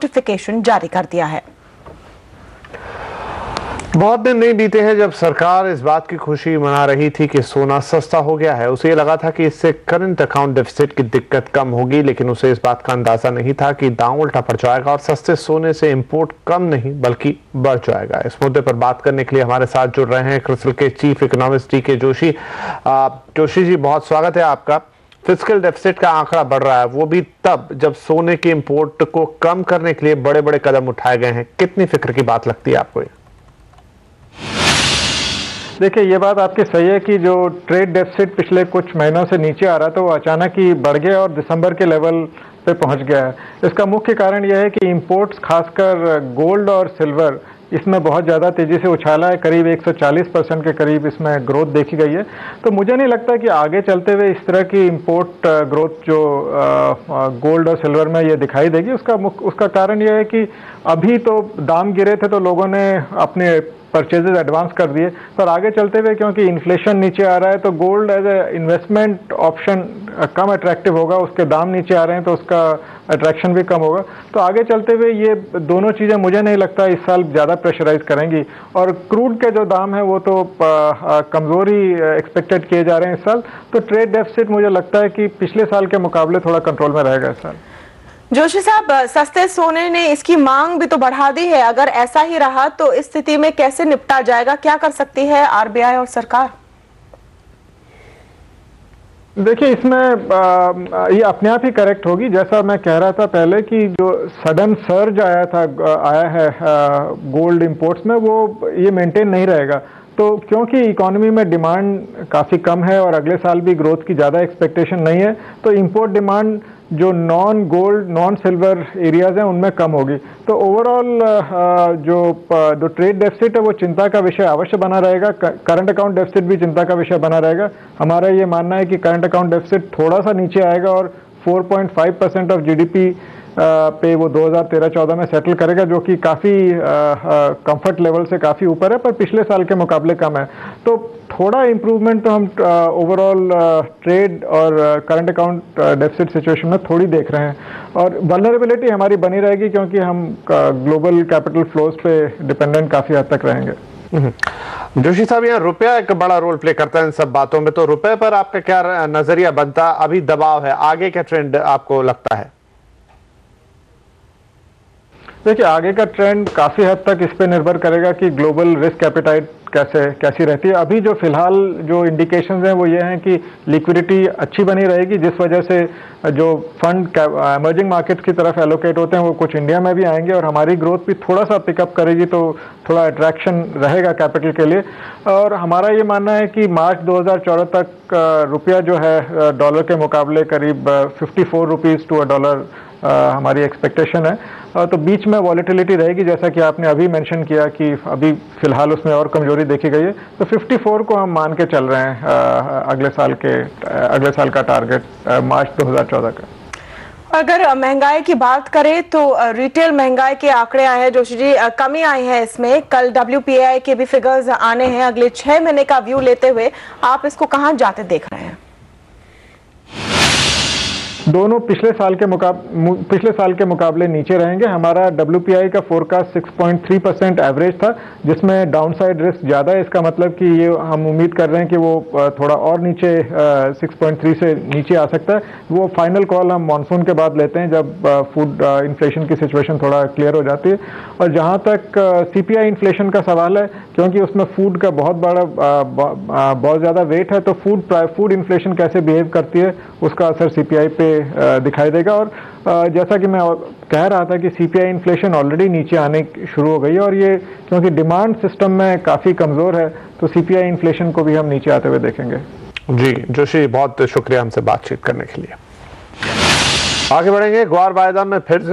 Notification जारी कर दिया है। बहुत दिन नहीं बीते हैं जब सरकार इस बात की खुशी मना रही थी कि सोना सस्ता हो गया है। उसे ये लगा था कि इससे करंट अकाउंट डेफिसिट की दिक्कत कम होगी, लेकिन उसे इस बात का अंदाजा नहीं था कि दांव उल्टा पड़ जाएगा और सस्ते सोने से इंपोर्ट कम नहीं बल्कि बढ़ जाएगा। इस मुद्दे पर बात करने के लिए हमारे साथ जुड़ रहे हैं क्रिसिल के chief economist D K. Joshi. Joshi ji, बहुत स्वागत है आपका। फिस्कल डेफिसिट का आंकड़ा बढ़ रहा है, वो भी तब जब सोने के इंपोर्ट को कम करने के लिए बड़े बड़े कदम उठाए गए हैं। कितनी फिक्र की बात लगती है आपको? देखिए, ये बात आपकी सही है कि जो ट्रेड डेफिसिट पिछले कुछ महीनों से नीचे आ रहा था वो अचानक ही बढ़ गया और दिसंबर के लेवल पे पहुंच गया है। इसका मुख्य कारण यह है कि इंपोर्ट्स, खासकर गोल्ड और सिल्वर, इसमें बहुत ज़्यादा तेज़ी से उछाला है। करीब 140% के करीब इसमें ग्रोथ देखी गई है। तो मुझे नहीं लगता कि आगे चलते हुए इस तरह की इंपोर्ट ग्रोथ जो गोल्ड और सिल्वर में ये दिखाई देगी। उसका कारण यह है कि अभी तो दाम गिरे थे तो लोगों ने अपने परचेजेज एडवांस कर दिए, पर आगे चलते हुए क्योंकि इन्फ्लेशन नीचे आ रहा है तो gold as a investment option कम अट्रैक्टिव होगा। उसके दाम नीचे आ रहे हैं तो उसका अट्रैक्शन भी कम होगा। तो आगे चलते हुए ये दोनों चीज़ें मुझे नहीं लगता इस साल ज़्यादा प्रेशराइज करेंगी। और क्रूड के जो दाम है वो तो कमज़ोर ही एक्सपेक्टेड किए जा रहे हैं इस साल। तो ट्रेड डेफिसिट मुझे लगता है कि पिछले साल के मुकाबले थोड़ा कंट्रोल में रहेगा इस साल। जोशी साहब, सस्ते सोने ने इसकी मांग भी तो बढ़ा दी है। अगर ऐसा ही रहा तो इस स्थिति में कैसे निपटा जाएगा? क्या कर सकती है आरबीआई और सरकार? देखिए, इसमें ये अपने आप ही करेक्ट होगी। जैसा मैं कह रहा था पहले कि जो सडन सर्ज आया है गोल्ड इंपोर्ट्स में, वो ये मेंटेन नहीं रहेगा। तो क्योंकि इकोनॉमी में डिमांड काफ़ी कम है और अगले साल भी ग्रोथ की ज़्यादा एक्सपेक्टेशन नहीं है, तो इंपोर्ट डिमांड जो non gold, non silver areas हैं उनमें कम होगी। तो ओवरऑल जो ट्रेड डेफिसिट है वो चिंता का विषय अवश्य बना रहेगा। करंट अकाउंट डेफिसिट भी चिंता का विषय बना रहेगा। हमारा ये मानना है कि करंट अकाउंट डेफिसिट थोड़ा सा नीचे आएगा और 4.5% ऑफ जीडीपी पे वो 2013-14 में सेटल करेगा, जो कि काफ़ी कंफर्ट लेवल से काफ़ी ऊपर है, पर पिछले साल के मुकाबले कम है। तो थोड़ा इम्प्रूवमेंट तो हम ओवरऑल ट्रेड और करंट अकाउंट डेफिसिट सिचुएशन में थोड़ी देख रहे हैं। और वल्नरेबिलिटी हमारी बनी रहेगी क्योंकि हम ग्लोबल कैपिटल फ्लोज पे डिपेंडेंट काफ़ी हद तक रहेंगे। जोशी साहब, यहाँ रुपया एक बड़ा रोल प्ले करता है इन सब बातों में, तो रुपये पर आपका क्या नजरिया बनता? अभी दबाव है, आगे क्या ट्रेंड आपको लगता है? देखिए, आगे का ट्रेंड काफ़ी हद तक इस पे निर्भर करेगा कि ग्लोबल रिस्क एपेटाइट कैसी रहती है। अभी जो फिलहाल जो इंडिकेशंस हैं वो ये हैं कि लिक्विडिटी अच्छी बनी रहेगी, जिस वजह से जो फंड इमर्जिंग मार्केट्स की तरफ एलोकेट होते हैं वो कुछ इंडिया में भी आएंगे और हमारी ग्रोथ भी थोड़ा सा पिकअप करेगी, तो थोड़ा अट्रैक्शन रहेगा कैपिटल के लिए। और हमारा ये मानना है कि मार्च 2014 तक रुपया जो है डॉलर के मुकाबले करीब 54 रुपीज़ टू अ डॉलर हमारी एक्सपेक्टेशन है। तो बीच में वॉलेटिलिटी रहेगी, जैसा कि आपने अभी मेंशन किया कि अभी फिलहाल उसमें और कमजोरी देखी गई है। तो 54 को हम मान के चल रहे हैं अगले साल का टारगेट मार्च 2014 का। अगर महंगाई की बात करें तो रिटेल महंगाई के आंकड़े आए हैं जोशी जी, कमी आई है इसमें। कल WPI के भी फिगर्स आने हैं। अगले 6 महीने का व्यू लेते हुए आप इसको कहाँ जाते देख रहे हैं? दोनों पिछले साल के मुकाबले नीचे रहेंगे। हमारा WPI का फोरकास्ट 6.3% एवरेज था, जिसमें डाउनसाइड रिस्क ज़्यादा है। इसका मतलब कि ये हम उम्मीद कर रहे हैं कि वो थोड़ा और नीचे 6.3 से नीचे आ सकता है। वो फाइनल कॉल हम मानसून के बाद लेते हैं, जब फूड इन्फ्लेशन की सिचुएशन थोड़ा क्लियर हो जाती है। और जहाँ तक CPI इन्फ्लेशन का सवाल है, क्योंकि उसमें फूड का बहुत ज़्यादा वेट है, तो फूड इन्फ्लेशन कैसे बिहेव करती है उसका असर CPI पे दिखाई देगा। और जैसा कि मैं कह रहा था कि CPI इन्फ्लेशन ऑलरेडी नीचे आने शुरू हो गई है और ये क्योंकि डिमांड सिस्टम में काफ़ी कमज़ोर है, तो CPI इन्फ्लेशन को भी हम नीचे आते हुए देखेंगे। जी जोशी, बहुत शुक्रिया हमसे बातचीत करने के लिए। आगे बढ़ेंगे। ग्वार वायदा में फिर